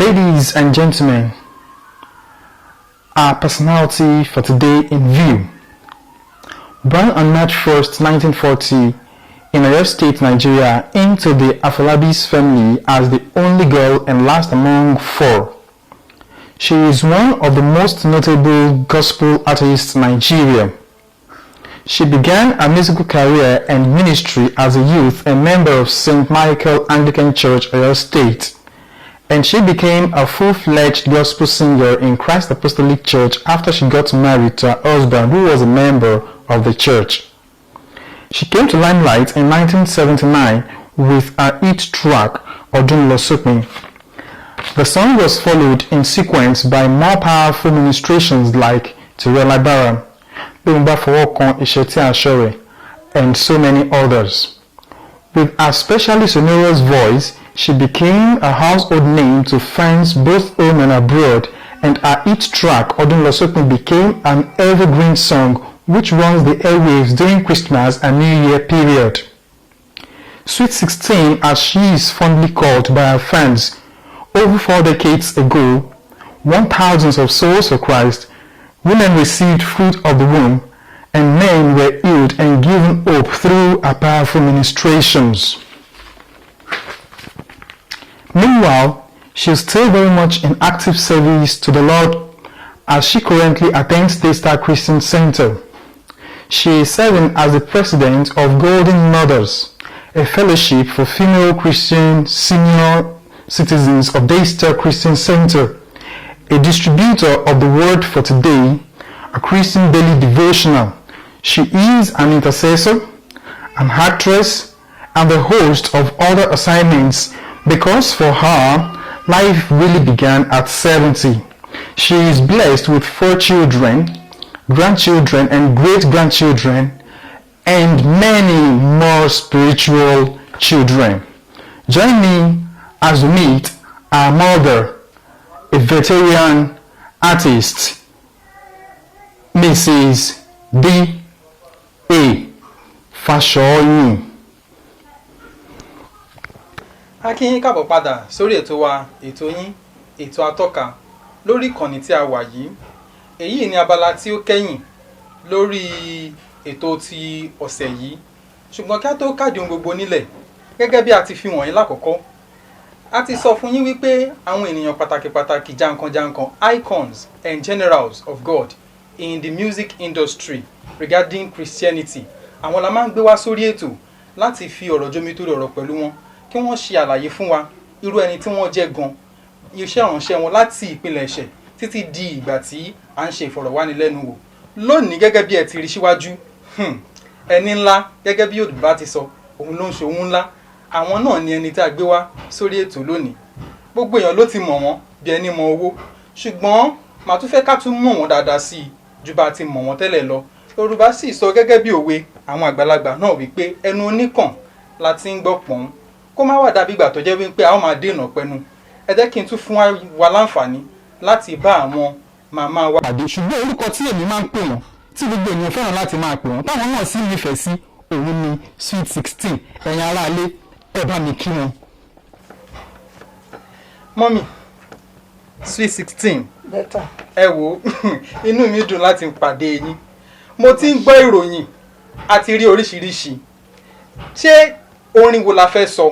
Ladies and gentlemen, our personality for today in view. Born on March 1st, 1940, in Oyo State, Nigeria, into the Afolabi's family as the only girl and last among four. She is one of the most notable gospel artists in Nigeria. She began her musical career and ministry as a youth and member of St. Michael Anglican Church, Oyo State, and she became a full-fledged gospel singer in Christ Apostolic Church after she got married to her husband, who was a member of the church. She came to limelight in 1979 with her hit track, Odun Losopin. The song was followed in sequence by more powerful ministrations like Tirela Bara, Bimba Fowokan Isheti Ashore, and so many others. With her specially sonorous voice, she became a household name to fans both home and abroad, and her hit track, Odun Losopin, became an evergreen song which runs the airwaves during Christmas and New Year period. Sweet 16, as she is fondly called by her fans, over 4 decades ago, won thousands of souls for Christ, women received fruit of the womb, and men were healed and given hope through her powerful ministrations. Meanwhile, she is still very much in active service to the Lord as she currently attends Daystar Christian Center. She is serving as the president of Golden Mothers, a fellowship for female Christian senior citizens of Daystar Christian Center, a distributor of the Word for Today, a Christian daily devotional. She is an intercessor, an actress, and the host of other assignments, because for her, life really began at 70. She is blessed with 4 children, grandchildren and great-grandchildren, and many more spiritual children. Join me as we meet our mother, a veteran artist, Mrs. B.A. Fashoyin. A kí yín káàbọ̀ padà sórí ètò wa, ètò yín, ètò atọ́ka lórí ìkànnì tí a wà yìí. Èyí ni abala tí ó kẹ́yìn lórí ètò ti ọ̀sẹ̀ yìí. Ṣùgbọ́n kí a tó kádìí ohun gbogbo nílẹ̀, gẹ́gẹ́ bí a ti fi wọ̀nyí lákọ̀ọ́kọ́, a ti sọ fún yín wípé àwọn ènìyàn pàtàkì jankan-jankan, icons and generals of God in the music industry regarding Christianity, àwọn la máa ń gbé wá sórí ètò láti fi ọ̀rọ̀ jomitoro ọ̀rọ̀ pẹ̀lú wọn, kí wọ́n ṣe àlàyé fún wa irú ẹni tí wọ́n jẹ́ gan, iṣẹ́ ìránṣẹ́ wọn láti ìpilẹ̀ṣẹ̀ títí di ìgbà tí à ń ṣe ìfọ̀rọ̀wánilẹ́nuwò. Lónìí, gẹ́gẹ́ bí ẹ ti rí síwájú, ẹni ńlá gẹ́gẹ́ bí Yorùbá ti sọ, òun ló ń ṣe ohun ńlá. Àwọn náà ni ẹni tí a gbé wá sórí ètò lónìí. Gbogbo èèyàn ló ti mọ̀ wọ́n bí ẹni mọ owó, ṣùgbọ́n màá tún fẹ́ ká tún mọ̀ wọ́n dáadáa sí i ju bá ti mọ̀ wọ́n tẹ́lẹ̀ lọ. Yorùbá sì sọ gẹ́gẹ́ bí òwe àwọn àgbàlagbà náà wípé ẹnu oníkàn la ti ń gbọ́ pọ̀n, kó má wà dàbí ìgbà tó jẹ́ wípé a ó máa dènà pẹnu. Ẹ jẹ́ kí n tún fún wa láǹfààní láti bá àwọn màmá wa pàdé. Ṣùgbọ́n orúkọ tí èmi máa ń pè wọ́n, tí gbogbo ènìyàn fẹ́ràn láti máa pè wọ́n, táwọn náà sì nífẹ̀ẹ́ sí, òun ni Sweet 16. Ẹ̀yin aráalé, ẹ bá mi kí wọn. Mọ́mì, Sweet 16. Better. Ẹ wò, inú mi dùn láti pàdé yín. Mo ti ń gbọ́ ìròyìn àti rí oríṣiríṣi. Ṣé orin wo la fẹ́ sọ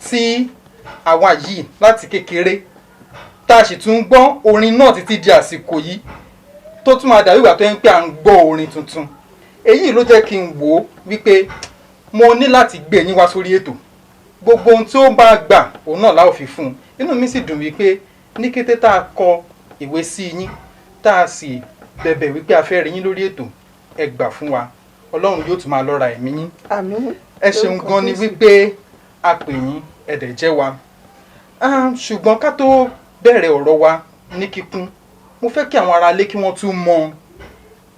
tí àwa yìí láti kékeré tá a sì tún gbọ́ orin náà títí di àsìkò yìí tó tún máa dàbí ìgbà tó ń pé à ń gbọ́ orin tuntun? Èyí ló jẹ́ kí n wò ó wípé mo ní láti gbé yín wá sórí ètò. Gbogbo ohun tí ó bá gbà òun náà la ó fi fún un. Inú mi sì dùn wípé ní kété tá a kọ ìwé sí yín tá a sì bẹ̀bẹ̀ wípé a fẹ́ rí yín lórí ètò, ẹ gbà fún wa. Ọlọ́run yóò tún máa lọ́ra ẹ̀mí yín. Àmín. Ẹ ṣeun gan ni wípé a pè yín, ẹ dẹ̀ jẹ́ wa. Ṣùgbọ́n ká tó bẹ̀rẹ̀ ọ̀rọ̀ wa ní kíkún, mo fẹ́ kí àwọn aráalé kí wọ́n tún mọ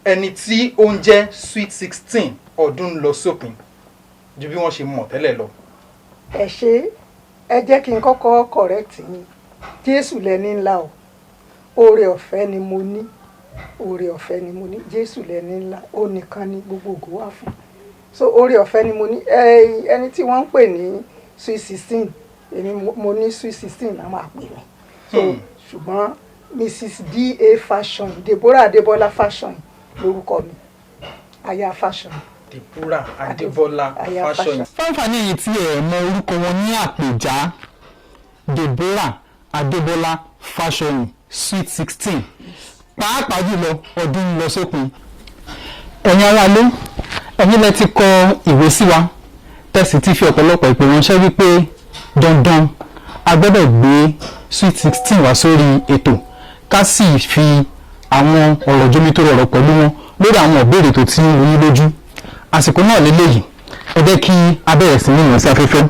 ẹni tí ó ń jẹ́ Sweet 16 Ọdún Losopin ju bí wọ́n ṣe mọ̀ tẹ́lẹ̀ lọ. Ẹ ṣé, ẹ jẹ́ kí n kọ́kọ́ correct yín. Jésù lẹni ńlá o. Oore ọ̀fẹ́ ni mo ní. Oore ọ̀fẹ́ ni mo ní. Jésù lẹni ńlá. Ó nìkan ni gbogbo ògo wà fún. So oore ọ̀fẹ́ ni mo ní. Ẹni tí wọ́n ń pè ní Sweet 16, èmi mo ní Sweet 16 la máa pè mí. so ṣùgbọ́n Mrs. D.A. Fashion, Deborah Adébọ́lá Fashion lórúkọ mi, aya Fashion. Deborah Adébọ́lá Fashion. fáǹfààní èyí tí ẹ mọ orúkọ wọn ní àpèjá Deborah Adébọ́lá Fashion Sweet 16 pàápàá jùlọ ọdún ń lọ sópin. ẹ̀yin aráalé, ẹ̀yin lẹ ti kọ ìwé sí wa tẹ̀sí ti fi ọ̀pọ̀lọpọ̀ ìpè ránṣẹ́ wípé dandan a gbọ́dọ̀ gbé Sweet 16 wá sórí ètò ká sì fi àwọn ọ̀rọ̀ jómitóró ọ̀rọ̀ pẹ̀lú wọn lórí àwọn ìbéèrè tó ti ń wú yín lójú. àsìkò náà lélẹ́yìí, ẹ jẹ́ kí a bẹ̀rẹ̀ sí ní ìrìn sí afẹ́fẹ́.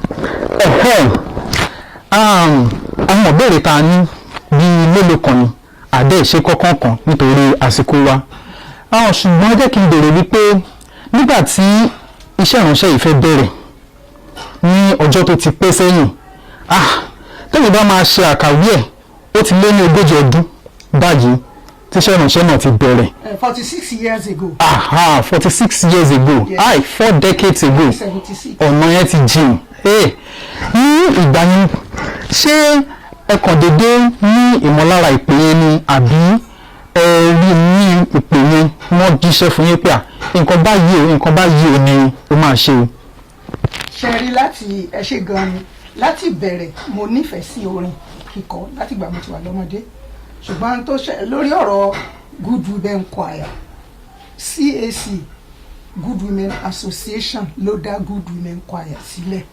àwọn ìbéèrè tá a ní bíi mélòó kan ni àdé ìṣe kọ́kàn kan nítorí àsìkò wa. ṣùgbọ́n ẹ jẹ́ kí n béèrè wípé nígbà tí iṣẹ́ ìránṣẹ́ yìí fẹ́ bẹ̀rẹ̀ ní ọjọ́ tó ti pẹ́ sẹ́yìn, tẹ́lẹ̀ bá máa ṣe àkàwé ẹ̀ ó ti lé ní 40 ọdún báyìí tíṣẹ́ ìránṣẹ́ náà ti bẹ̀rẹ̀. 46 years ago. 46 years ago. Yes. 4 decades ago. 76. ọ̀nà yẹn ti jìn. ní ìgbà yẹn ṣé ẹ kàn déédé ní ìmọ̀lára ìpè yẹn ni àbí ẹ rí ní ìpè yẹn wọ́n jíṣẹ́ fún yín pé nǹkan báyìí ò ní o máa ṣe o. ṣe rí láti ẹ ṣe gan ni láti bẹ̀rẹ̀ mo nífẹ̀ẹ́ sí orin kíkọ láti ìgbà mo ti wà lọ́mọdé, ṣùgbọ́n tó ṣe lórí ọ̀rọ̀ Good Women Choir, CAC Good Women Association ló dá Good Women Choir sílẹ̀.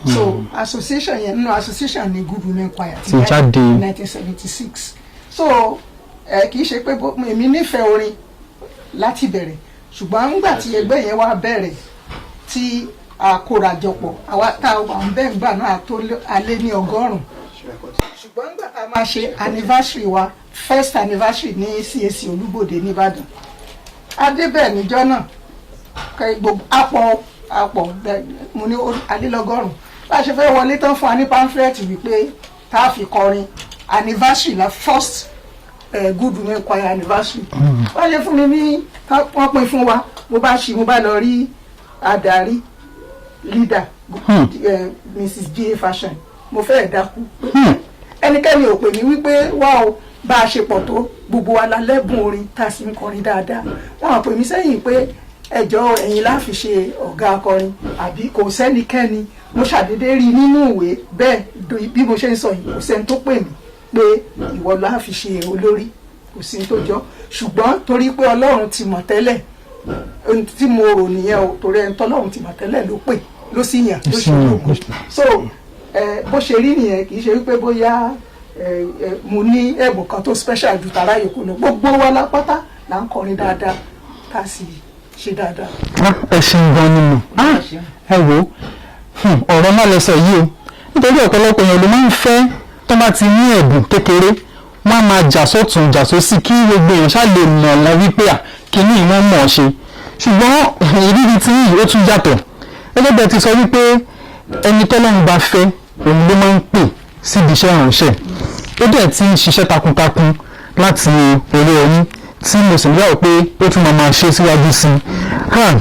So association yẹn nínú association ni Good Women Choir ti jáde 1976. So kì í ṣe pé èmi nífẹ̀ẹ́ orin láti bẹ̀rẹ̀, ṣùgbọ́n nígbà tí ẹgbẹ́ yẹn wá bẹ̀rẹ̀ tí àkórajọpọ̀ àwa táwọn bẹ́ẹ̀ gbà náà tó alé ní 100. ṣùgbọ́n nígbà tá a máa ṣe anniversary wa, first anniversary ní CAC Olúbòde nìbàdàn, adébẹ̀ níjọ́ náà gbogbo àpọ̀ mo ní alélọ́gọ́rùn-ún bá a ṣe fẹ́ wọlé tán fún wa ní pamphlet wípé tá a fi kọrin anniversary la first Good Women Choir anniversary. wọ́n ṣe fún mi ní wọ́n pín fún wa, mo bá lọ rí adarí leader Mrs. D.A. Fashion, mo fẹ́ dákú ẹnikẹ́ni ò pè mí wípé wá o bá a ṣe pọ̀ tó gbogbo wa la lẹ́bùn orin tá a sì ń kọrin dáadáa. wọ́n á pè mí sẹ́yìn pé ẹjọ́ ẹ̀yin la fi ṣe ọ̀gá akọrin àbí kò sẹ́nikẹ́ni. mo ṣàdédé rí nínú ìwé bẹ́ẹ̀ bí mo ṣe ń sọ yìí kò sẹ́ni tó pè mí pé ìwọ la fi ṣe olórí, kò sí tó jọ. ṣùgbọ́n torí pé Ọlọ́run ti mọ̀ tẹ́lẹ̀, ohun tí mo rò nìyẹn o, torí ẹni tọ́lọ́run ti mọ̀ tẹ́lẹ̀ ló pè ló sì yàn ló ṣe lóògùn. so bó ṣe rí nìyẹn, kì í ṣe wípé bóyá mo ní ẹ̀bùn kan tó special ju tàrá yòókù lọ. gbogbo wa lápátá là ń kọrin dáadáa ká sì ṣe dáadáa. ẹ ṣeun gan ni mo ẹ wo ọ̀rọ̀ náà lẹ sọ yìí o, nítorí ọ̀pọ̀lọpọ̀ èèyàn ló máa ń fẹ́ tó bá ti ní ẹ̀bùn kékeré wọ́n á máa jà sọ́tún jà sósì kí gbogbo èèyàn ṣáà lè mọ̀ wọ́n wípé kíní ìwọ̀n mọ̀ ọ́ ṣe. ṣùgbọ́n ìrírí tí yìí ó tún yàtọ̀. gẹ́gẹ́ bẹ́ẹ̀ ti sọ wípé ẹni tọ́lọ́run bá fẹ́ òun ló máa ń pè síbi iṣẹ́ ìránṣẹ́. ó dẹ̀ ti ń ṣiṣẹ́ takuntakun láti orí ọyún tí mo sì níyàwó pé ó tún máa ṣe síwájú sí i. wọ́n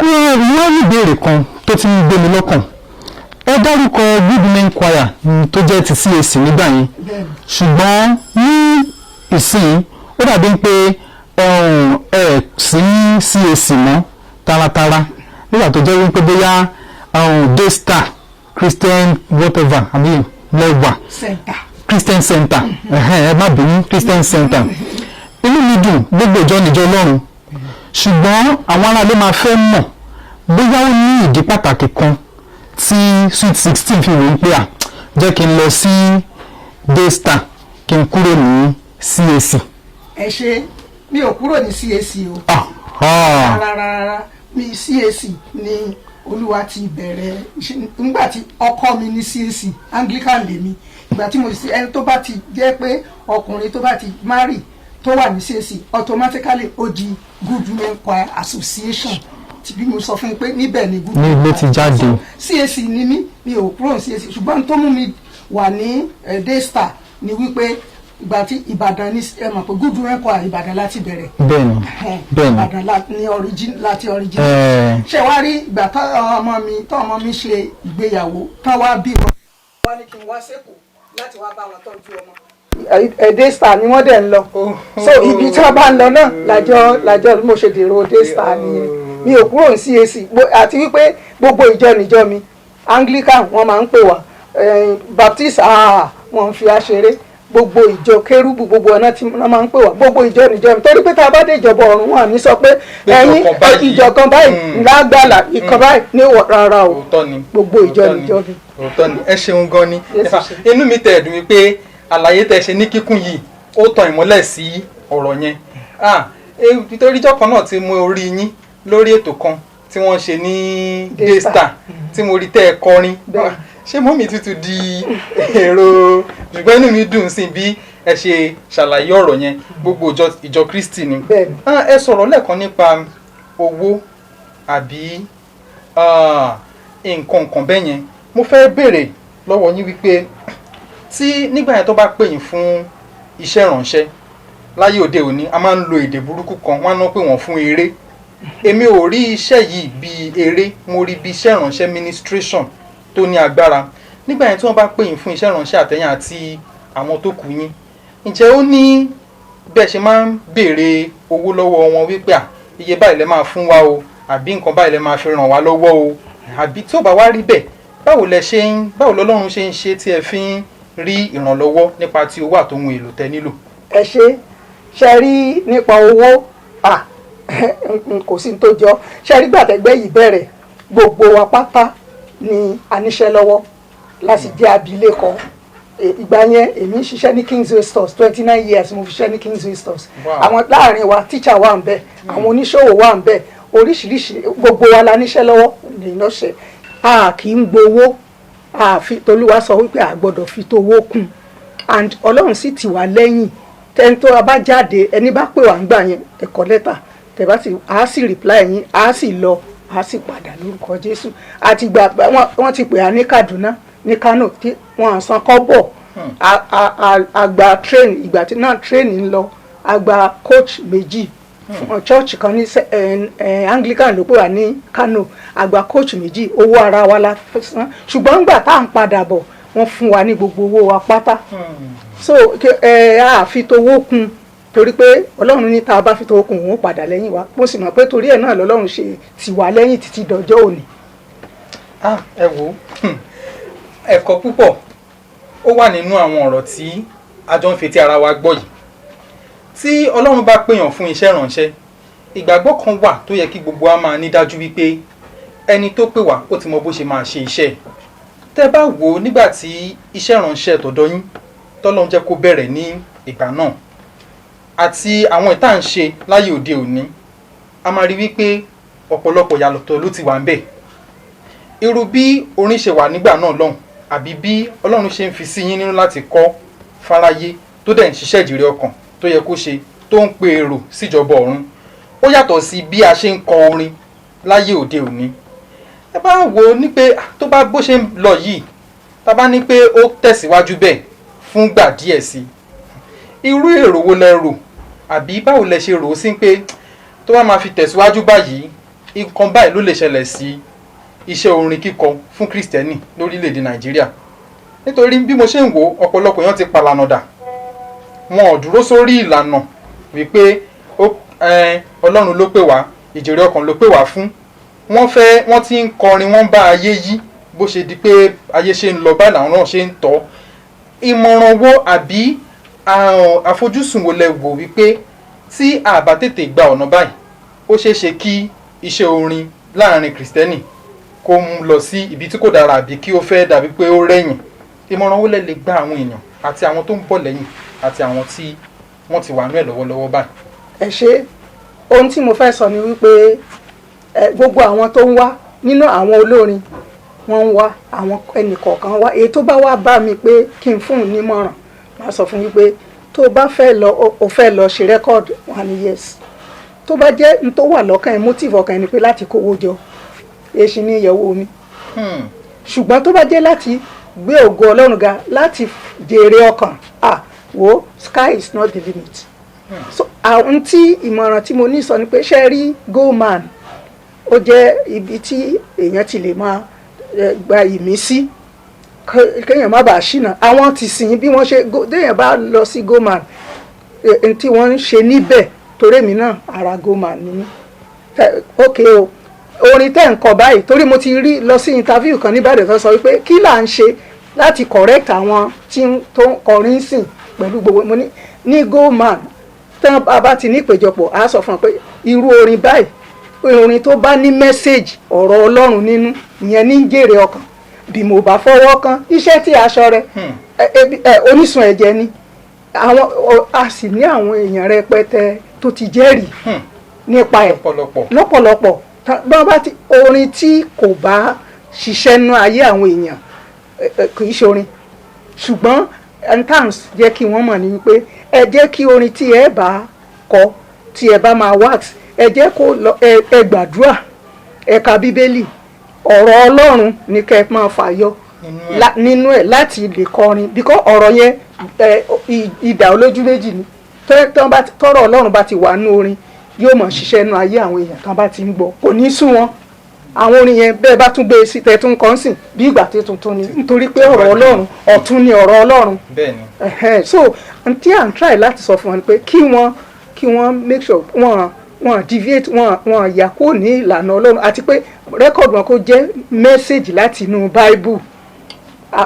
rí ìbéèrè kan tó ti ń gbé mi lọ́kàn. ẹ dárúkọ Good Women Choir tó jẹ́ ti CAC nígbà yẹn, ṣùgbọ́n ní ìsìn ó dàbí pé ẹ sí CAC mọ́ taratara nígbà tó jẹ́ wípé bóyá Daystar Christian whatever àbí lẹ́wà Christian Center ẹ má bínú Christian Center. inú mi dùn gbogbo ìjọ níjọ Ọlọ́run, ṣùgbọ́n àwọn aráalé máa fẹ́ mọ̀ bóyá ó ní ìdí pàtàkì kan tí Sweet 16 fi wọ́n pé jẹ́ kí n lọ sí Daystar kí n kúrò ní CAC. ẹ ṣe mi ò kúrò ní CAC o rárá mi CAC ni Olúwa ti bẹ̀rẹ̀ nígbà tí ọkọ mi ní CAC Anglican lèmi. ìgbà tí mo ṣe ẹni tó bá ti jẹ́ pé ọkùnrin tó bá ti marry tó wà ní CAC automatically ó di Good Women Choir Association tí bí mo sọ fún pé níbẹ̀ ni Good Women Choir ti jáde. CAC ni mi ò kúrò ní CAC, ṣùgbọ́n tó mú mi wà ní Daystar ni wípé ìgbà tí Ìbàdàn ní ẹ mọ̀ pé Good Women Choir Ìbàdàn láti bẹ̀rẹ̀. bẹ́ẹ̀ni Ìbàdàn láti origin. ṣé wàá rí ìgbà tó ọmọ mi ṣe ìgbéyàwó tán wá bímọ wá ní kí n wá sẹ́kọ̀ọ́ láti wá bá wọn tọ́jú ọmọ. Daystar ni wọ́n dẹ̀ ń lọ so ibi tí wọ́n bá ń lọ náà lájọ bí mo ṣe dèrò Daystar nìyẹn mi ò kúrò ní CAC àti wípé gbogbo ìjọ níjọ mi Anglican wọ́n máa ń pè wá Baptist wọ́n ń fi àṣeré gbogbo ìjọ kérúbù gbogbo ọ̀nà tí wọ́n máa ń pè wá gbogbo ìjọ níjọ mi torí pé tá a bá dé ìjọba ọ̀run wọn ní sọ pé ẹ̀yin ìjọ kan báyìí lágbàlá ìkan báyìí ní rárá o gbogbo ìjọ níjọ mi. òótọ́ ni ẹ ṣeun gan ni inú mi tẹ̀ dùn wípé àlàyé tẹ́ ṣe ní kíkún yìí ó tan ìmọ́lẹ̀ sí ọ̀rọ̀ yẹn nítorí ìjọ kan náà tí mo rí yín lórí ètò kan tí wọ́n ṣe ní Daystar tí mo rí tẹ́ ẹ kọrin ṣé mọ́mí tútù di èrò ṣùgbọ́n inú mi dùn sí bí ẹ ṣe ṣàlàyé ọ̀rọ̀ yẹn gbogbo ìjọ Kristi ni ẹ sọ̀rọ̀ lẹ́ẹ̀kan nípa owó àbí nǹkan kan bẹ́ẹ̀ yẹn mo fẹ́ béèrè lọ́wọ́ yín wípé tí nígbà yẹn tó bá pè yín fún iṣẹ́ ìrànṣẹ́ láyé òde òní a máa ń lo èdè burúkú kan wọ́n á ná pé wọ́n fún eré èmi ò rí iṣẹ́ yìí bí eré mo rí bí iṣẹ́ ìrànṣẹ́ ministration tó ní agbára nígbà yẹn tí wọ́n bá pè yín fún iṣẹ́ ìrànṣẹ́ àtẹ̀yìn àti àwọn tó kù yín ǹjẹ́ ó ní bẹ́ẹ̀ ṣe máa ń béèrè owó lọ́wọ́ wọn wípé iye báyìí lẹ máa fún wa o àbí nǹkan báyìí lẹ máa fi ràn wá lọ́wọ́ o àbí tí ó bá wá rí bẹ́ẹ̀ báwo lọ́lọ́run ṣe ń ṣe tí ẹ fi ń rí ìrànlọ́wọ́ nípa ti owó àtòhun èlò tẹ nílò. ẹ ṣe rí nípa owó kò sí tó jọ ṣe rí gbàtẹ́gbẹ́ yìí bẹ̀rẹ̀ gbogbo wa pátá ni a níṣẹ́ lọ́wọ́ láti jẹ́ abilékọ ìgbà yẹn èmi ń ṣiṣẹ́ ní Kingsway Stores 29 years mo fi ṣiṣẹ́ ní Kingsway Stores àwọn láàrin wa teacher wà ń bẹ àwọn oníṣòwò wà ń bẹ oríṣiríṣi gbogbo wa la níṣẹ́ lọ́wọ́ nínú ṣe a kì í gbowó tolúwa sọ wípé a gbọ́dọ̀ fi towó kún and Ọlọ́run sì tì wá lẹ́yìn tẹ́ni tó a bá jáde ẹni bá pè wá ń gbà yẹn ẹ̀kọ́ lẹ́tà tẹ̀bá sì á sì reply yín á sì lọ á sì padà lórúkọ Jésù àti gbà wọ́n ti pè á ní Kaduna ní Kano tí wọ́n á san kọ́bọ̀ àgbà train ìgbà tí náà train ń lọ àgbà coach méjì church kan ní Anglican ló pè wá ní Kano àgbà coach méjì owó ara wa la san ṣùgbọ́n nígbà tá à ń padà bọ̀ wọ́n fún wa ní gbogbo owó wa pátá so a fi towó kún torí pé Ọlọ́run ní tá a bá fi towó kún òun padà lẹ́yìn wa mo sì mọ̀ pé torí ẹ̀ náà lọ́lọ́run ṣe tì wá lẹ́yìn títí dọjọ́ òní. ẹ wo ẹ̀kọ́ púpọ̀ ó wà nínú àwọn ọ̀rọ̀ tí a jọ ń fetí ara wa gbọ́ yìí tí Ọlọ́run bá pèèyàn fún iṣẹ́ ìrànṣẹ́ ìgbàgbọ́ kan wà tó yẹ kí gbogbo wa máa ní dájú wípé ẹni tó pè wá ó ti mọ bó ṣe máa ṣe iṣẹ́ tẹ́ bá wò ó nígbà tí iṣẹ́ ìrànṣẹ́ tọ̀dọ̀ yín tọ́lọ́run jẹ́ kó bẹ̀rẹ̀ ní ìgbà náà àti àwọn ìta ń ṣe láyé òde òní a máa rí wípé ọ̀pọ̀lọpọ̀ yàtọ̀ ló ti wà ń bẹ̀ irú bí orin ṣe wà nígbà náà lọ́hùn àbí bí Ọlọ́run ṣe ń fi sí yín nínú láti kọ́ fáráyé tó dẹ̀ ń ṣiṣẹ́ ìjìrì ọkàn tó yẹ kó ṣe tó ń pe èrò síjọba ọ̀run ó yàtọ̀ sí bí a ṣe ń kọ orin láyé òde òní ẹ bá wò ó ní pé tó bá bó ṣe ń lọ yìí tá bá ní pé ó tẹ̀síwájú bẹ́ẹ̀ fúngbà díẹ̀ sí irú èrò wo lẹ rò àbí báwo lẹ ṣe rò ó sí pé tó bá máa fi tẹ̀síwájú báyìí nǹkan báyìí ló lè ṣẹlẹ̀ sí iṣẹ́ orin kíkọ fún Kristẹni lórílẹ̀‐èdè Nàìjíríà nítorí bí mo ṣe ń wò ọ̀pọ̀lọpọ̀ èèyàn ti palànà dà wọn ò dúró sórí ìlànà wípé Ọlọ́run ló pè wá ìjèrè ọkàn ló pè wá fún wọ́n ti ń kọrin wọ́n bá ayé yí bó ṣe di pé ayé ṣe ń lọ báyìí làwọn náà ṣe ń tọ́ ìmọ̀ràn wo àbí àfojúsùn wo lẹ wò wípé tí a bá tètè gba ọ̀nà báyìí ó ṣeé ṣe kí iṣẹ́ orin láàrin Kristẹni kó mú lọ sí ibi tí kò dára àbí kí ó fẹ́ dàbí pé ó rẹ̀yìn ìmọ̀ràn wo lẹ lè gba àwọn èèyàn àti àwọn tó ń bọ̀ lẹ́yìn àti àwọn tí wọ́n ti wà nú ẹ̀ lọ́wọ́lọ́wọ́ báyìí. ẹ ṣe ohun tí mo fẹ́ sọ ni wípé gbogbo àwọn tó ń wá nínú àwọn olórin wọ́n ń wá àwọn ẹnìkọ̀ọ̀kan wá èyí tó bá wá bá mi pé kí n fún un nímọ̀ràn máa sọ fún wípé tó bá fẹ́ lọ ṣe rẹ́kọ̀dù wà ní yes tó bá jẹ́ n tó wà lọ́kàn ẹ̀ motive ọkàn ẹ̀ ni pé láti kówó jọ èsì ní ìyẹ̀wò mi ṣùgbọ́n tó bá jẹ́ láti gbé ògo Ọlọ́run ga láti jèrè ọkàn wo sky is not the limit so àwọn tí ìmọ̀ràn tí mo ní sọ ni pé ṣe rí Goldman ó jẹ́ ibi tí èèyàn ti lè máa gba ìmísí kéèyàn má bàa ṣìnà àwọn ti sìn bí wọ́n ṣe déèyàn bá lọ sí goman tí wọ́n ń ṣe níbẹ̀ torí mi náà ara goman ni mí ok o orin tẹ́ ń kọ báyìí torí mo ti rí lọ sí interview kan níbàdàn tó sọ wípé kí là ń ṣe láti correct àwọn tó ń kọrin sìn pẹ̀lú gbogbo mo ní goman tán bá ti ní ìpéjọpọ̀ á sọ fún ọ pé irú orin báyìí orin tó bá ní mẹ́sẹ̀gì ọ̀rọ̀ Ọlọ́run nínú ìyẹn ní jèrè ọkàn bí mo bá fọwọ́ kan iṣẹ́ tí aṣọ rẹ onísun ẹ̀jẹ̀ ni a sì ní àwọn èèyàn rẹpẹtẹ tó ti jẹ́rìí nípa ẹ̀ lọ́pọ̀lọpọ̀ bọ́n bá ti orin tí kò bá ṣiṣẹ́ nú ayé àwọn èèyàn kì í ṣe orin ṣùgbọ́n antams jẹ́ kí wọ́n mọ̀ ní wípé ẹ jẹ́ kí orin tí ẹ bá kọ tí ẹ bá máa wax ẹ jẹ́ kó ẹ gbàdúrà ẹ ka bíbélì ọ̀rọ̀ Ọlọ́run ní kẹ́ ẹ máa fàyọ nínú ẹ̀ láti lè kọrin because ọ̀rọ̀ yẹn ìdà olójú méjì ni tọ́rọ̀ Ọlọ́run bá ti wà nú orin yóò mọ̀ ṣiṣẹ́ nú ayé àwọn èèyàn kan bá ti ń gbọ́ kò ní sú wọn àwọn orin yẹn bẹ́ẹ̀ bá tún gbé sí tẹ̀tún kan sìn bí ìgbà tí tuntun ni nítorí pé ọ̀rọ̀ Ọlọ́run ọ̀tún ni ọ̀rọ̀ Ọlọ́run so tí à ń try láti sọ fún wọn pé kí wọ́n make sure wọ́n deviate wọ́n yà kó ní ìlànà Ọlọ́run àti pé rẹ́kọ̀dù wọn kó jẹ́ mẹ́sẹ̀gì láti inú Bible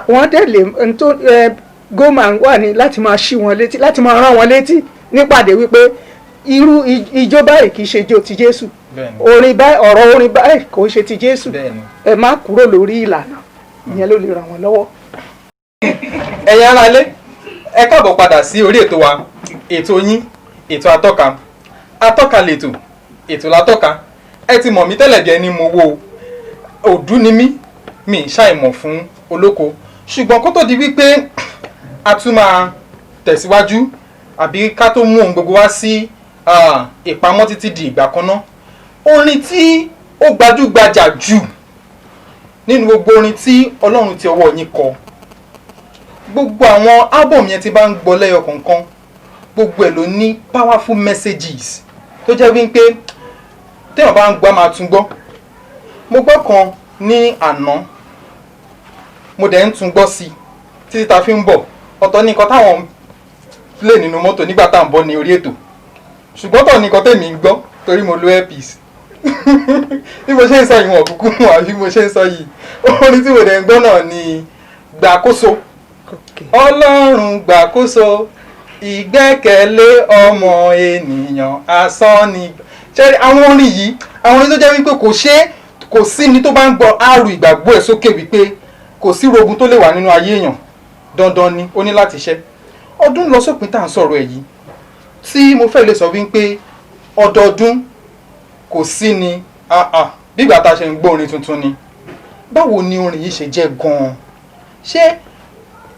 wọ́n dẹ̀ lè goman wà ní láti máa ṣí wọn létí láti máa rán wọn létí nípàdé wípé irú ijó báyìí kì í ṣe ijó ti Jésù orin báyìí ọ̀rọ̀ orin báyìí kò ṣe ti Jésù ẹ má kúrò lórí ìlànà ìyẹn ló lè ràn wọ́n lọ́wọ́. ẹ̀yin ará ilé ẹ káàbọ̀ padà sí orí ètò wa ètò yín ètò atọ́ka lètò ètò látọ́ka ẹ ti mọ̀ mí tẹ́lẹ̀ bí ẹni mo wo òdú ni mi ṣàìmọ̀ fún olóko ṣùgbọ́n kó tó di wípé a tún máa tẹ̀síwájú àbí ká tó mú ohun gbogbo wá sí ìpamọ́ títí di ìgbà kan náà orin tí ó gbajúgbajà jù nínú gbogbo orin tí Ọlọ́run ti ọwọ́ yín kọ gbogbo àwọn album yẹn tí bá ń gbọ́ lẹ́yọ kọ̀ọ̀kan gbogbo ẹ̀ ló ní powerful messages tó jẹ́ wípé téèyàn bá ń gbọ́ máa tún gbọ́ mo gbọ́ kan ní àná mo dẹ̀ ń tún gbọ́ sí títí ta fi ń bọ̀ ọ̀tọ̀ ní nǹkan táwọn play nínú mọ́tò nígbà tá à ń bọ̀ ní orí ètò ṣùgbọ́n tọ̀ ní nǹkan tèmi ń gbọ́ torí mo lo earpiece bí mo ṣe ń sọ yìí wọn kúkú mọ̀ àbí mo ṣe ń sọ yìí orin tí mo dẹ̀ ń gbọ́ náà ni gbàkóso Ọlọ́run gbàkóso ìgbẹ́kẹ̀lé ọmọ ènìyàn asán ni ṣe àwọn orin yìí àwọn orin tó jẹ́ wípé kò sí ní tó bá ń gbọ́ àrù ìgbàgbọ́ ẹ̀ sókè wípé kò sí rogun tó lè wà nínú ayé èèyàn dandan ni ó ní láti ṣe ọdún lọ sópin tá à ń sọ̀rọ̀ ẹ̀ yìí tí mo fẹ́ lè sọ wípé ọdọọdún kò sí ni bígbà tá a ṣe ń gbọ́ orin tuntun ni báwo ni orin yìí ṣe jẹ́ gan-an ṣé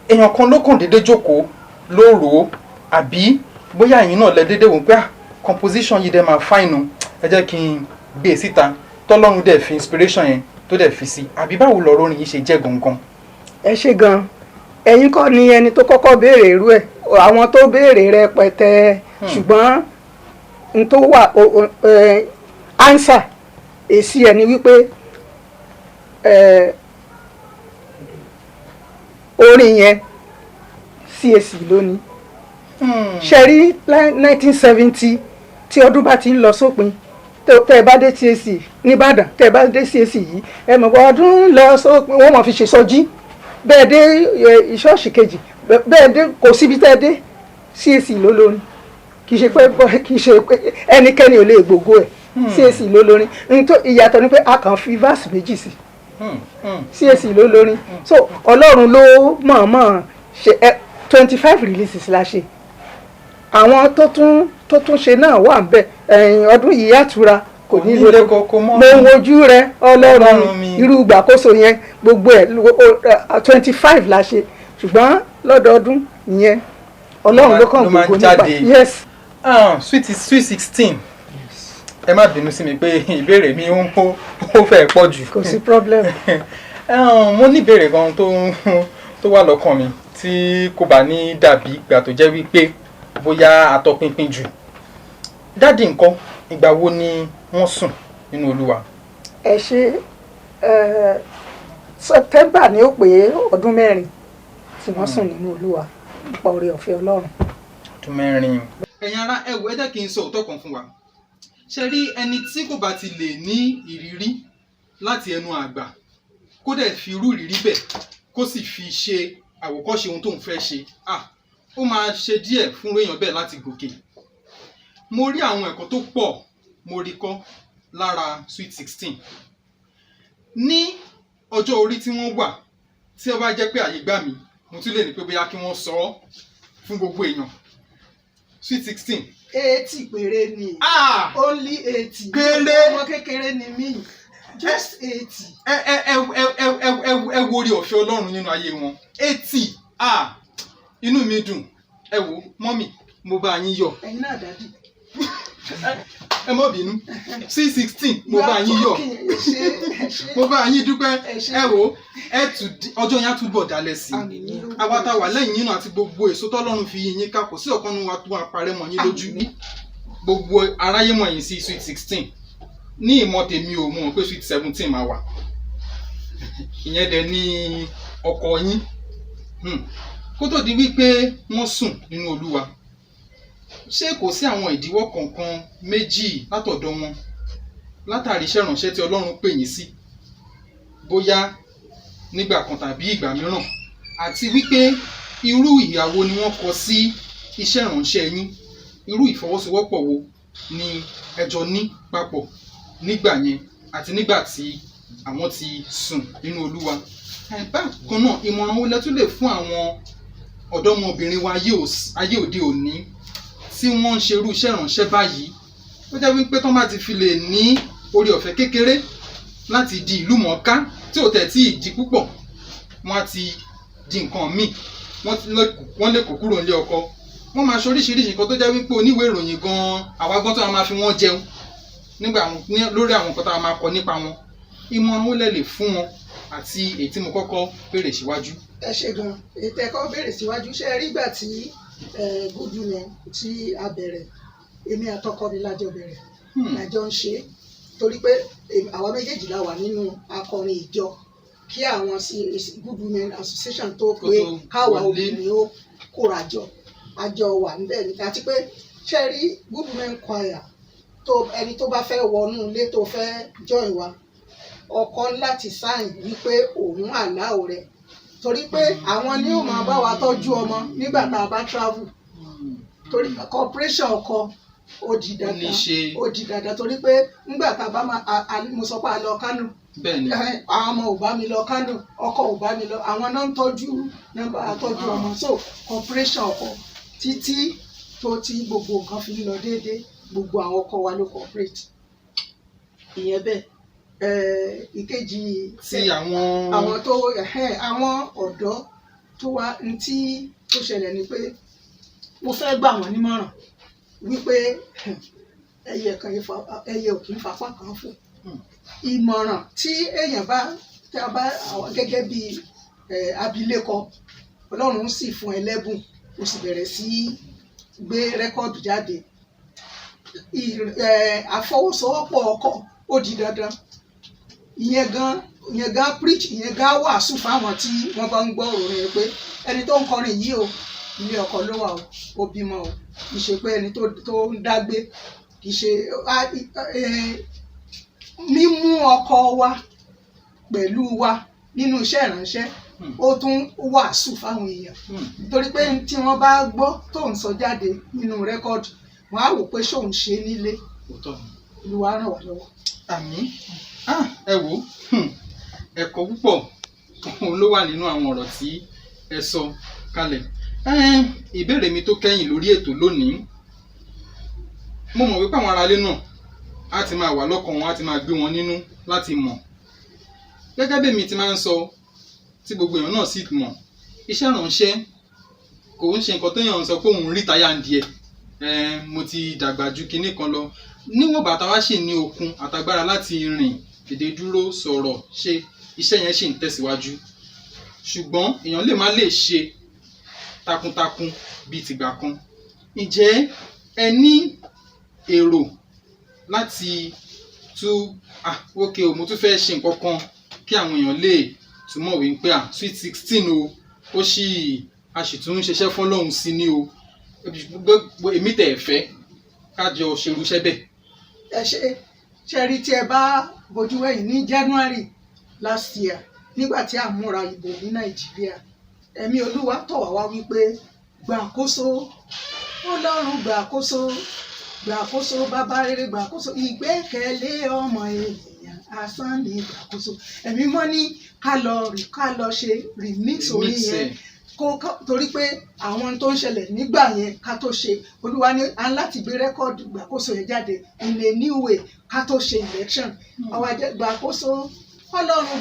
èèyàn kan ló kàn déédéé jókòó ló rò ó àbí bóyá ẹ̀yin náà lẹ déédéé wò pé composition yìí dẹ̀ máa fáìnù ẹ jẹ́ kí n gbé e síta tọ́lọ́run dẹ̀ fi inspiration yẹn tó dẹ̀ fi sí àbí báwo lọ̀rọ̀ orin yìí ṣe jẹ́ gangan. ẹ ṣe gan-an ẹ̀yin kọ́ ni ẹni tó kọ́kọ́ béèrè irú ẹ̀ àwọn tó béèrè rẹpẹtẹ ṣùgbọ́n n tó wà answer èsì ẹ̀ ni wípé orin yẹn CAC lónìí ṣe rí 1970 tí ọdún bá ti ń lọ sópin tẹ́ ẹ bá dé CAC nìbàdàn tẹ́ ẹ bá dé CAC yìí ẹ mọ̀ pé ọdún lọ sópin wọ́n mọ̀ fi ṣe sọjí bẹ́ẹ̀ dé ìṣọ́ọ̀ṣì kejì bẹ́ẹ̀ dé kò síbi tẹ́ ẹ dé CAC ló lórin kì í ṣe pé ẹnikẹ́ni ò lè gbogbo ẹ̀ CAC ló lórin ìyàtọ̀ ni pé a kàn fi verse méjì sí CAC ló lórin so Ọlọ́run ló mọ̀ọ́mọ̀ ṣe 25 releases la ṣe àwọn tó tún ṣe náà wà ń bẹ ọdún yìí àtúra kò ní lórí mo ń wojú rẹ Ọlọ́run irú gbàkóso yẹn gbogbo ẹ̀ 25 la ṣe ṣùgbọ́n lọ́dọọdún ìyẹn Ọlọ́run ló kàn gbogbo nípa yes. Sweet 16 ẹ má bínú sí mi pé ìbéèrè mi ó fẹ́ pọ̀ jù. kò sí problem. mo ní ìbéèrè kan tó wà lọ́kàn mi tí kò bá ní dàbí ìgbà tó jẹ́ wípé bóyá àtọpinpin jù dáàdì nǹkan ìgbà wo ni wọ́n sùn nínú Olúwa. ẹ ṣe September ni ó pé ọdún 4 tí wọ́n sùn nínú Olúwa nípa oore ọ̀fẹ́ Ọlọ́run. ọdún 4. ẹ̀yin ará ẹ wò ẹ jẹ́ kí n sọ òótọ́ kan fún wa. ṣe rí ẹni tí kò bá ti lè ní ìrírí láti ẹnu àgbà kó dẹ̀ fi irú ìrírí bẹ́ẹ̀ kó sì fi ṣe àwòkọ́ṣe ohun tó ń fẹ́ ṣe ó máa ṣe díẹ̀ fún èèyàn bẹ́ẹ̀ láti gòkè. mo rí àwọn ẹ̀kọ́ tó pọ̀ mo rí kọ́ lára Sweet 16 ní ọjọ́ orí tí wọ́n wà. tí ó bá jẹ́ pé àyè gbà mí mo tún lè ní pé bóyá kí wọ́n sọ ọ́ fún gbogbo èèyàn. Sweet 16. 80 péré ni. Only 80. péré. ọmọ kékeré ni mí. Just 80. ẹ wo orí ọ̀fẹ́ Ọlọ́run nínú ayé wọn. 80. Inú mi dùn. ẹ wo mọ́mì mo bá yín yọ̀. ẹ̀yin náà dádì. ẹ má bínú. Sweet 16 mo bá yín yọ̀. mo bá yín dúpẹ́. ẹ wo ọjọ́ yẹn á túbọ̀ dalẹ̀ sí i. àwa tá wà lẹ́yìn yín náà àti gbogbo èso tọ́lọ́run fi yín ká kò sí ọ̀kan nínú wa tó parẹ́ mọ́ yín lójú. gbogbo aráyé mọ̀ yín sí Sweet 16. ní ìmọ̀ tèmi ò mọ̀ pé Sweet 17 máa wà. ìyẹn dẹ̀ ní ọkọ yín. kó tó di wípé wọ́n sùn nínú Olúwa, ṣé kò sí àwọn ìdíwọ́ kankan méjì látọ̀dọ̀ wọn látàrí iṣẹ́ ìránṣẹ́ tí Ọlọ́run pè yín sí, bóyá nígbà kan tàbí ìgbà mìíràn, àti wípé irú ìyàwó ni wọ́n kọ sí iṣẹ́ ìránṣẹ́ yín, irú ìfọwọ́sowọ́pọ̀ wo ni ẹ jọ ní papọ̀ nígbà yẹn àti nígbà tí àwọn ti sùn nínú Olúwa? Bákan náà, ìmọ̀ràn wo lẹ tún lè fún àwọn ọ̀dọ́mọbìnrin wa ayé òde òní tí wọ́n ń ṣe irú iṣẹ́ ìránṣẹ́ báyìí? ó jẹ́ wípé tán bá ti fi lè ní orí ọ̀fẹ́ kékeré láti di ìlú mọ̀ọ́ká tí ò tẹ̀ tí ì di púpọ̀, wọ́n á ti di nǹkan míì, wọ́n lè kó kúrò nílé ọkọ, wọ́n máa ṣe oríṣiríṣi nǹkan tó jẹ́ wípé oníwèé ìròyìn gan-an àwa gbọ́n tó máa fi wọ́n jẹun lórí àwọn nǹkan tá a máa kọ nípa wọn. ìmọ̀ràn wo lẹ lè fún wọn àti èyí tí mo kọ́kọ́ béèrè síwájú? ẹ ṣe gan ètò ẹ̀kọ́ béèrè síwájú. ṣe rí ìgbà tí Good Women tí a bẹ̀rẹ̀, èmi àtọkọ mi lájọ bẹ̀rẹ̀, lájọ ń ṣe, torí pé àwa méjèèjì la wà nínú akọrin ìjọ kí àwọn Good Women Association tó pé káwa obìnrin ó kóra jọ, àjọ wà níbẹ̀ ní, àti pé ṣe rí Good Women Choir ẹni tó bá fẹ́ wọnú ilé tó fẹ́ join wa, ọkọ láti sáìn wípé òun àláò rẹ̀, torí pé àwọn ni ó máa bá wa tọ́jú ọmọ nígbà tá a bá travel, torí corporation ọkọ ó di dandan torí pé nígbà tá a bá mo sọ pé a lọ Kánò, àwọn ọmọ ò bá mi lọ Kánò, ọkọ ò bá mi lọ, àwọn náà ń tọ́jú ọmọ, so corporation ọkọ títí tó tí gbogbo nǹkan fi ń lọ déédéé, gbogbo àwọn ọkọ wa ló corporate. ìyẹn bẹ́ẹ̀. Ìkejì tí àwọn ọ̀dọ́ tó wá tí ó ṣẹlẹ̀ ni pé mo fẹ́ gbà wọ́n nímọ̀ràn wípé ẹyẹ ò kì í fapá kan fò. ìmọ̀ràn tí èèyàn bá gẹ́gẹ́ bí abilékọ, Ọlọ́run sì fún ẹ lẹ́bùn, ó sì bẹ̀rẹ̀ sí gbé rẹ́kọ́ọ̀dù jáde. Àfọwọ́sowọ́pọ̀ ọkọ ó di dandan. ìyẹn gan preach, ìyẹn gan wàásù fáwọn tí wọ́n bá ń gbọ́ orin rẹ̀ pé ẹni tó ń kọrin yìí o, ilé ọkọ ló wà o, ó bímọ o, kì í ṣe pé ẹni tó ń dágbé, kì í ṣe mímú ọkọ wa pẹ̀lú wa nínú iṣẹ́ ìránṣẹ́, ó tún wàásù fáwọn èèyàn, torí pé tí wọ́n bá gbọ́ tó ń sọ jáde nínú rẹ́kọ́ọ̀dù, wọ́n á wò pé ṣóun ṣe nílé. Olúwa ràn wá lọ́wọ́. Àmín. Ẹ wò ẹ̀kọ́ púpọ̀ òun ló wà nínú àwọn ọ̀rọ̀ tí ẹ sọ kalẹ̀. Ìbéèrè mi tó kẹ́yìn lórí ètò lónìí, mo mọ̀ wípé àwọn aráalé náà á ti máa wà lọ́kàn wọn, á ti máa gbé wọn nínú láti mọ̀. Gẹ́gẹ́ bí mi ti máa ń sọ, tí gbogbo èèyàn náà sì mọ̀, iṣẹ́ ìránṣẹ́ kò ń ṣe nǹkan téèyàn ń sọ pé òun rí táyà ń di mo ti dàgbà ju kinní kan lọ. Níwọ̀n bàtà wá sì ní okun àtagbára láti rìn, dìde dúró, sọ̀rọ̀, ṣe iṣẹ́ yẹn sì ń tẹ̀síwájú. Ṣùgbọ́n èèyàn lè má lè ṣe takuntakun bíi tìgbà kan. Ǹjẹ́ ẹ ní èrò láti mo tún fẹ́ ṣe nǹkan kan kí àwọn èèyàn lè túmọ̀ wí pé sweet 16 o ó sì a sì tún ń ṣiṣẹ́ fún Ọlọ́run sí ni o gbogbo èmi tẹ̀ fẹ́ kájọ ṣerú iṣẹ́ bẹ́ẹ̀. ẹ ṣe rí tí ẹ bá bojú wẹ̀yìn ní January last year nígbà tí a múra ìbò ní Nàìjíríà ẹ̀mí Olúwa tọ̀ wá wá wípé gbàkóso Ọlọ́run gbàkóso bàbá rere gbàkóso ìgbẹ́kẹ̀lé ọmọ ènìyàn asán ní gbàkóso ẹ̀mí mọ́ ní ká lọ ṣe remix orí yẹn torí pé àwọn tó ń ṣẹlẹ̀ nígbà yẹn ká tó ṣe Olúwa ní à ń láti gbé rẹ́kọ̀dù gbàkóso yẹn jáde in a new way ká tó ṣe election ọwọ́ ajẹ́ gbàkóso Ọlọ́run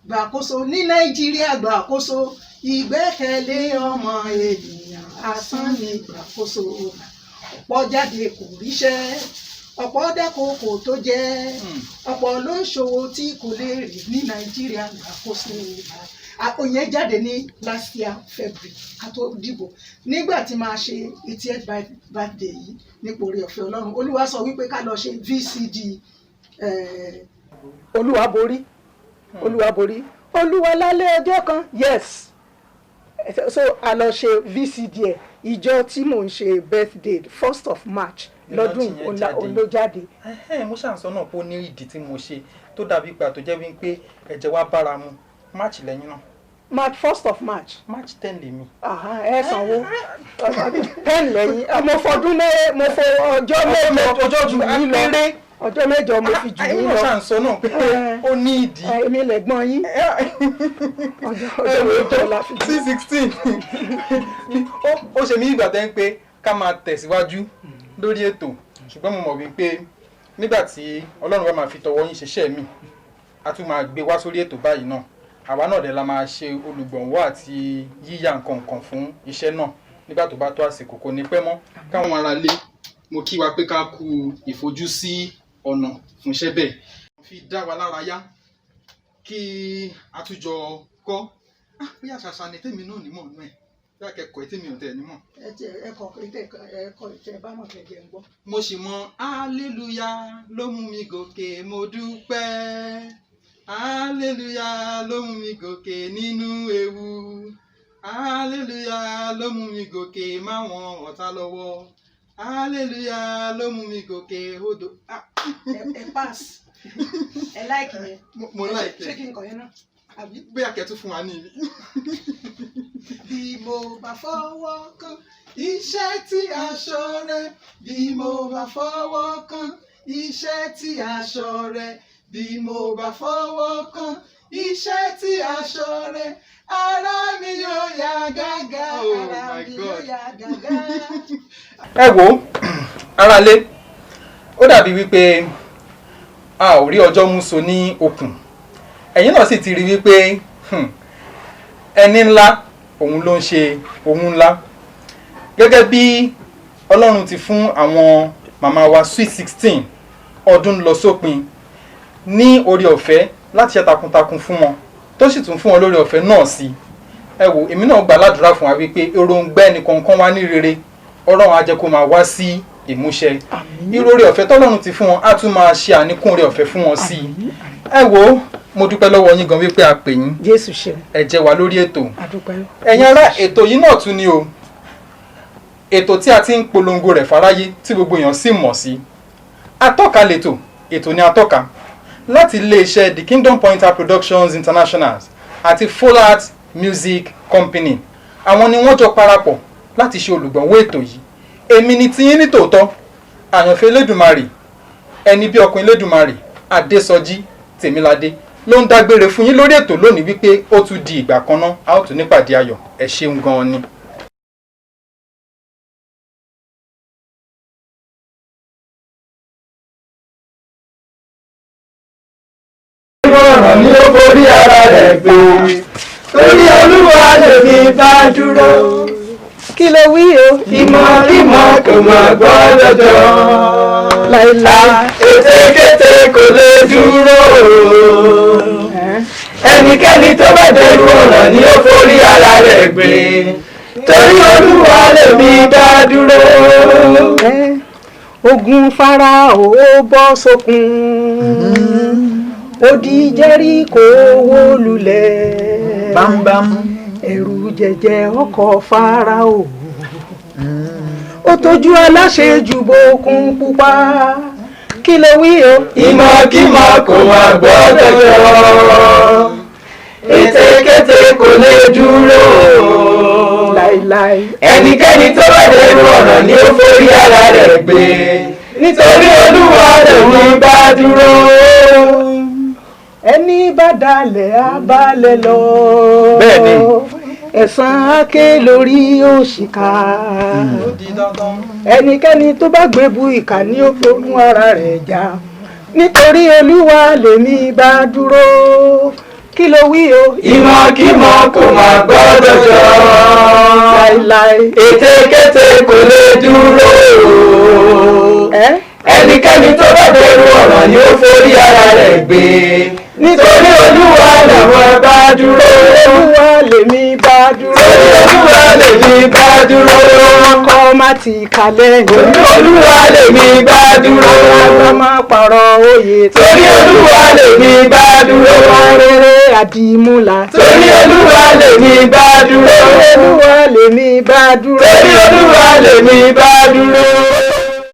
gbàkóso ní Nàìjíríà gbàkóso ìgbẹ́kẹ̀lé ọmọ ènìyàn asán ní gbàkóso ọ̀pọ̀ jáde kò ríṣẹ́ ọ̀pọ̀ dẹ́kun kò tó jẹ́ ọ̀pọ̀ ló ń ṣòwò tí kò lè rí ní Nàìjíríà gbàkóso àpòyẹn jáde ní last year February ká tó dìbò nígbà tí máa ṣe 80th birthday yìí nípò oore ọ̀fẹ́ Ọlọ́run Olúwa sọ wípé ká lọ ṣe VCD Olúwaborí Olúwa lálẹ́ ọjọ́ kan yes so a lọ ṣe VCD ẹ̀ ìjọ tí mò ń ṣe birthday 1st of March lọ́dún ló jáde. mo ṣàǹsọ náà pé ó ní ìdí tí mo ṣe tó dàbí pé àtòjẹ́ wípé ẹ̀jẹ̀ wa bára mu March lẹ́yìn náà. March 1st of March. March 10 lèmi. ẹ sanwó 10 lẹ́yìn mo fọdún mo fọ ọjọ́ mẹ́jọ mo fi jù yín lọ. mo ṣàǹsọ náà pé ó ní ìdí. èmi lẹ̀gbọ́n yín ọjọ́ mẹ́jọ la fi jù. 16 ó ṣe mí ìgbà tẹ́ ń pé ká máa tẹ̀síwájú lórí ètò ṣùgbọ́n mo mọ̀ wípé nígbà tí Ọlọ́run bá máa fi tọwọ́ yín ṣiṣẹ́ mi a tún máa gbé wá sórí ètò báyìí náà àwa náà dẹ̀ la máa ṣe olùgbọ̀nwọ́ àti yíyà nǹkan fún iṣẹ́ náà nígbà tó bá tó àsìkò kò ní pẹ́ mọ́. káwọn ará lé mo kí wa pé ká kú ìfojúsí ọ̀nà fún iṣẹ́ bẹ́ẹ̀ fi dá wa lára yá kí a tún jọ kọ́ bóyá ṣàṣà ni tèmi náà nímọ̀ nú ẹ̀ bí akẹ́kọ̀ọ́ tèmi ò tẹ̀ nímọ̀. ẹ̀kọ́ ìtẹ̀ bá mọ̀ kẹ̀kẹ́ ń gbọ́. mo sì mọ hallelujah ló mú mi gòkè mo dúpẹ́ hallelujah ló mú mi gòkè nínú ewu hallelujah ló mú mi gòkè máwọn ọ̀tá lọ́wọ́ hallelujah ló mú mi gòkè odò. ẹ pass ẹ láìkì yẹn. mo láìkì ṣé kí n kọ yẹn náà àbí. bóyá kẹtù fún wa ní ibi. bí mo bá fọwọ́ kan iṣẹ́ tí aṣọ rẹ bí mo bá fọwọ́ kan iṣẹ́ tí aṣọ rẹ bí mo bá fọwọ́ kan iṣẹ́ tí aṣọ rẹ ara mi yóò yá gágá ara mi yóò yá gágá. ẹ wo aráalé ó dàbí wípé a ò rí ọjọ́ mú so ní okùn ẹ̀yin náà sì ti rí wípé ẹni ńlá òun ló ń ṣe ohun ńlá gẹ́gẹ́ bí Ọlọ́run ti fún àwọn màmá wa sweet 16 ọdún lọ sópin ní orí ọ̀fẹ́ láti ṣe takuntakun fún wọn tó sì tún fún wọn lórí ọ̀fẹ́ náà sí ẹ wò èmi náà gbà ládùúrà fún wa wípé èròǹgbà ẹnìkọ̀ọ̀kan wá ní rere Ọlọ́run á jẹ́ kó máa wá sí ìmúṣẹ irú orí ọ̀fẹ́ tọ́lọ́run ti fún wọn á tún máa ṣe àníkún orí ọ̀fẹ́ fún wọn sí ẹ wò mo dúpẹ́ lọ́wọ́ yín gan wípé a pè yín Jésù ṣeun ẹ jẹ́ wa lórí ètò àdúpẹ́ ẹ̀yin ará ètò yìí náà tún ni o ètò tí a ti ń polongo rẹ̀ fáráyé tí gbogbo èèyàn sì mọ̀ sí atọ́ka lètò ètò ní atọ́ka láti iléeṣẹ́ The Kingdom Pointer Productions International àti Folart Music Company àwọn ni wọ́n jọ parapọ̀ láti ṣe olùgbọ̀nwọ́ ètò yìí èmi ni tiyín ní tòótọ́ àyànfẹ́ Elédùmarè ẹni bí ọkùnrin Elédùmarè Adésọjí Tèmiládé ló ń dágbére fún yín lórí ètò lónìí wípé ó tún di ìgbà kan náà a ó tún nípàdé ayọ̀ ẹ ṣeun gan-an ni. ọ̀rọ̀ ni ó borí ara rẹ̀ pé torí Olúwa lè fi bá dúró. kí ló wí o. ìmọ̀ kò mọ̀ gbọ́dọ̀ jọ. láìláì. ètekéte kò lè dúró. ẹnikẹ́ni tó bá dẹrù ọ̀rọ̀ ni ó borí ara rẹ̀ pé torí Olúwa lè fi bá dúró. Ogun Fáráò ó bọ́ sókun. odi Jẹ́ríkò wó lulẹ̀ bámbám ẹ̀rù jẹjẹ ọkọ̀ Fáráò ó tójú aláṣejù bòkun pupa kí ló wí o. ìmọ̀kímọ̀ kò má gbọ́dọ̀ jọ ètekéte kò lè dúró láíláí. ẹnikẹ́ni tó bá dẹrù ọ̀nà ni ó forí ara rẹ̀ gbé nítorí Olúwa lèmi bá dúró. ẹni bá dalẹ̀ á balẹ̀ lọ. Bẹ́ẹ̀ni. ẹ̀san áké lórí òṣìkà. ó di dandan. ẹnikẹ́ni tó bá gbébu ìkà ní ó fogún ara rẹ̀ jà nítorí Olúwa lèmi bá dúró. kí ló wí o. ìmọ̀kímọ̀ kò má gbọ́dọ̀ jọ láíláí. ètekéte kò lè dúró. ẹnikẹ́ni tó bá dẹrù ọ̀nà ni ó forí ara rẹ̀ gbé nítorí Olúwa làwọn bá dúró. Olúwa lèmi bá dúró. Olúwa lèmi bá dúró. ọkọ má ti kalẹ̀. Olúwa lèmi bá dúró. ọkọ má pààrọ̀ oyè. Torí Olúwa lèmi bá dúró. rere àdìmúlà. Torí Olúwa lèmi bá dúró. Olúwa lèmi bá dúró. Torí Olúwa lèmi bá dúró.